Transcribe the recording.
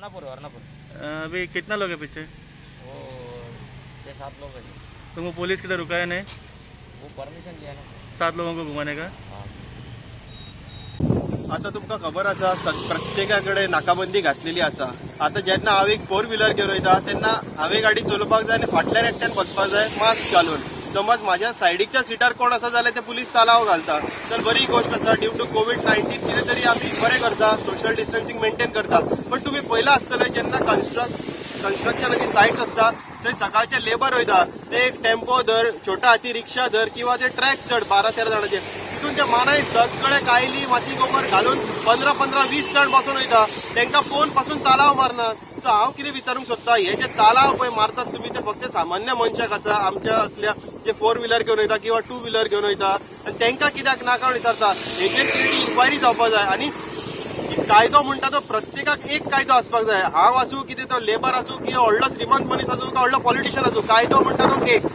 वर्नापुर। अभी कितना लोग है पीछे? वो 6-7 लोग हैं। तुमको पुलिस किधर रुकाया नहीं? वो परमिशन दिया ना। 7 लोगों को घुमाने का? हाँ। आता तुमका खबर आसा प्रत्येकाकडे नाकाबंदी घातलेली आसा। आता जेन्ना हांव एक 4 व्हीलर घेवन वयता तेन्ना हांवें गाडी चलोवपाक जाय आनी फाटल्यान एकट्यान बसपाक जाय मास्क घालून। समज माझ्या सायडीच्या सिटार कोण आसा जाल्यार ते पुलीस तालाव घालता, तर बरी गोष्ट आसा। ड्यू टू कोविड-19 कितें तरी आमी बरें करता, सोशल डिस्टन्सिंग मेंटेन करता। पण तुम्ही पयला आसतले जेन्ना कन्स्ट्रक्शनाची सायट्स असता थंय सकाळचे लेबर वयता, ते एक टेम्पो धर, छोटा हाती रिक्षा धर किंवा ते ट्रॅक्स धर 12-13 जाणांचे, तितून ते मानाय सगळे कायली माती गोबर घालून 15-20 जण बसून वयता, तांकां फोन पासून तालाव मारना। सो हांव कितें विचारूंक सोदता, हे जे तालाव पळय मारतात तुम्ही ते फक्त सामान्य मनशाक आसा, आमच्या असल्या जे 4 व्हीलर घेवन वयता किंवा 2 व्हीलर घेवन वयता, आनी तांकां कित्याक नाका विचारता? हेजेर कितें इन्क्वायरी जावपाक जाय। आनी कायदो म्हणटा तो प्रत्येकाक एक कायदो आसपाक जाय। हांव आसूं कितें तो लेबर आसूं किंवा व्हडलो श्रीमंत मनीस आसूं तो व्हडलो पॉलिटिशियन आसूं, कायदो म्हणटा तो एक।